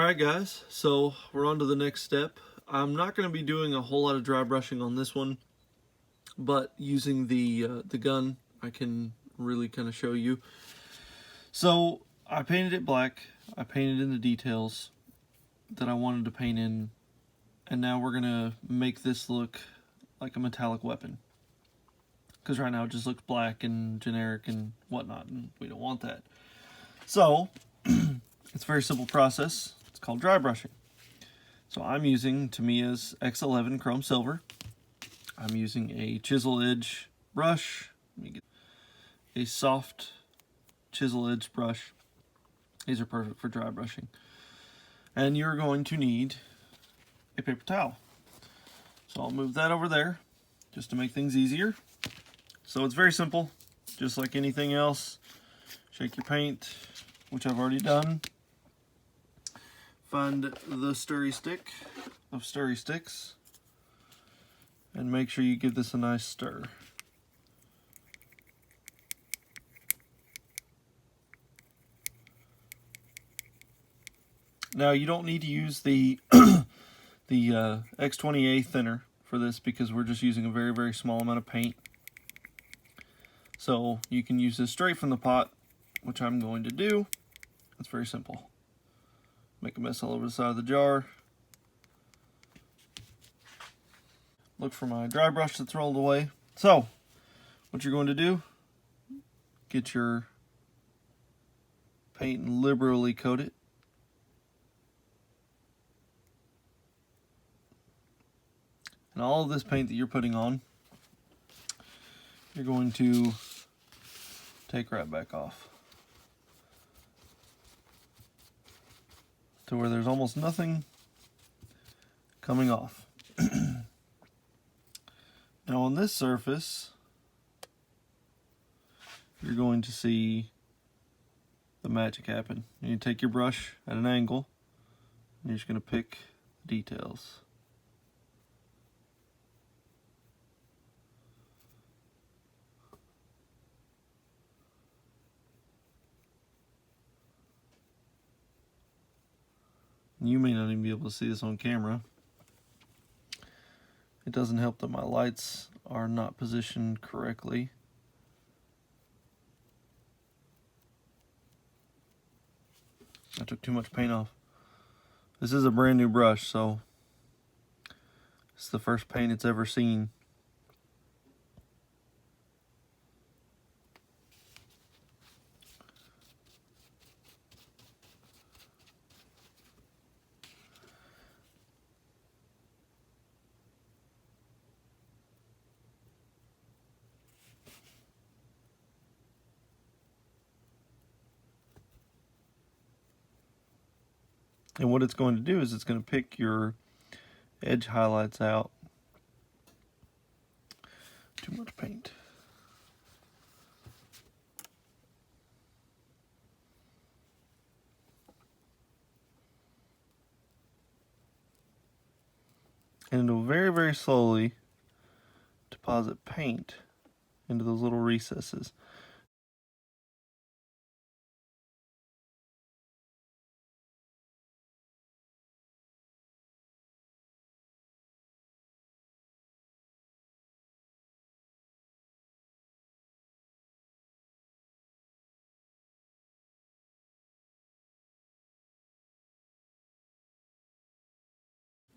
Alright guys, so we're on to the next step. I'm not going to be doing a whole lot of dry brushing on this one, but using the gun I can really kind of show you. So I painted it black, I painted in the details that I wanted to paint in, and now we're going to make this look like a metallic weapon. Because right now it just looks black and generic and whatnot, and we don't want that. So, it's a very simple process. It's called dry brushing. So I'm using Tamiya's X11 Chrome Silver. I'm using a chisel edge brush. Let me get a soft chisel edge brush. These are perfect for dry brushing. And you're going to need a paper towel. So I'll move that over there just to make things easier. So it's very simple, just like anything else. Shake your paint, which I've already done. Find the stirry stick of stirry sticks and make sure you give this a nice stir. Now you don't need to use the X20A thinner for this because we're just using a very, very small amount of paint. So you can use this straight from the pot, which I'm going to do. It's very simple. Make a mess all over the side of the jar. Look for my dry brush that's rolled away. So, what you're going to do, get your paint and liberally coat it. And all of this paint that you're putting on, you're going to take right back off to where there's almost nothing coming off. Now on this surface, you're going to see the magic happen. You take your brush at an angle, and you're just going to pick details. You may not even be able to see this on camera. It doesn't help that my lights are not positioned correctly. I took too much paint off. This is a brand new brush, so it's the first paint it's ever seen. And what it's going to do is it's going to pick your edge highlights out. Too much paint. And it'll very, very slowly deposit paint into those little recesses.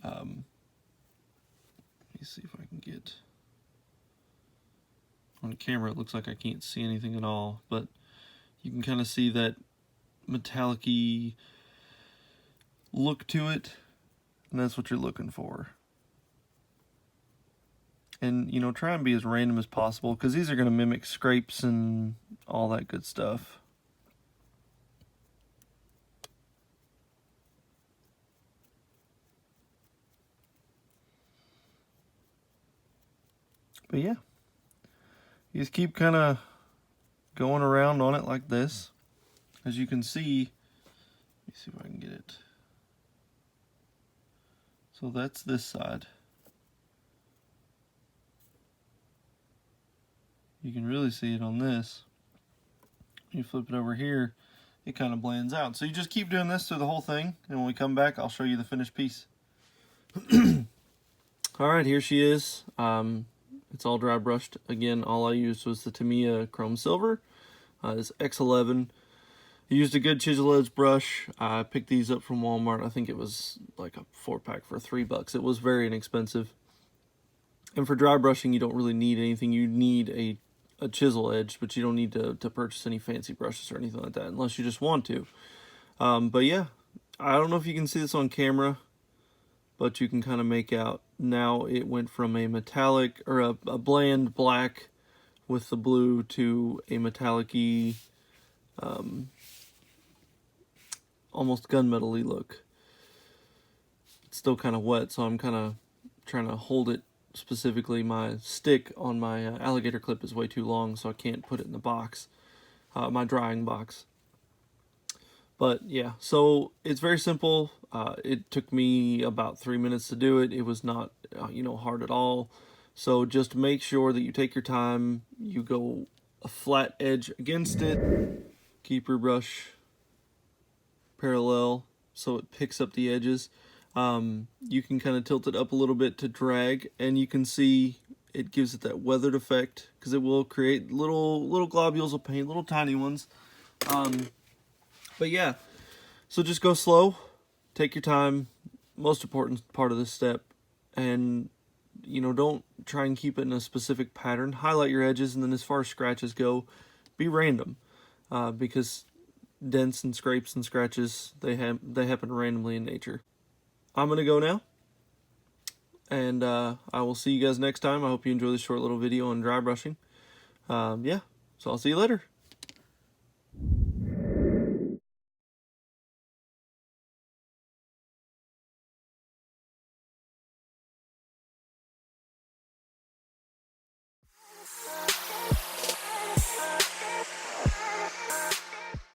Let me see if I can get on camera. It looks like I can't see anything at all, but you can kind of see that metallic-y look to it, and that's what you're looking for. And you know, try and be as random as possible because these are going to mimic scrapes and all that good stuff. But yeah, you just keep kind of going around on it like this. As you can see, let me see if I can get it. So that's this side. You can really see it on this. You flip it over here, it kind of blends out. So you just keep doing this through the whole thing, and when we come back, I'll show you the finished piece. Alright, here she is. It's all dry brushed. Again, all I used was the Tamiya Chrome Silver. It's X11. I used a good chisel edge brush. I picked these up from Walmart. I think it was like a 4-pack for $3. It was very inexpensive. And for dry brushing, you don't really need anything. You need a chisel edge, but you don't need to purchase any fancy brushes or anything like that, unless you just want to. But yeah, I don't know if you can see this on camera, but you can kind of make out now it went from a metallic, or a bland black with the blue, to a metallic-y, almost gunmetal-y look. It's still kind of wet, so I'm kind of trying to hold it. Specifically, my stick on my alligator clip is way too long, so I can't put it in the box, my drying box. But yeah, so it's very simple. It took me about 3 minutes to do it. It was not, hard at all. So just make sure that you take your time. You go a flat edge against it. Keep your brush parallel so it picks up the edges. You can kind of tilt it up a little bit to drag, and you can see it gives it that weathered effect, because it will create little globules of paint, little tiny ones. But yeah, so just go slow, take your time. Most important part of this step, and don't try and keep it in a specific pattern. Highlight your edges, and then as far as scratches go, be random, because dents and scrapes and scratches, they happen randomly in nature. I'm gonna go now, and I will see you guys next time. I hope you enjoy this short little video on dry brushing. Yeah, so I'll see you later.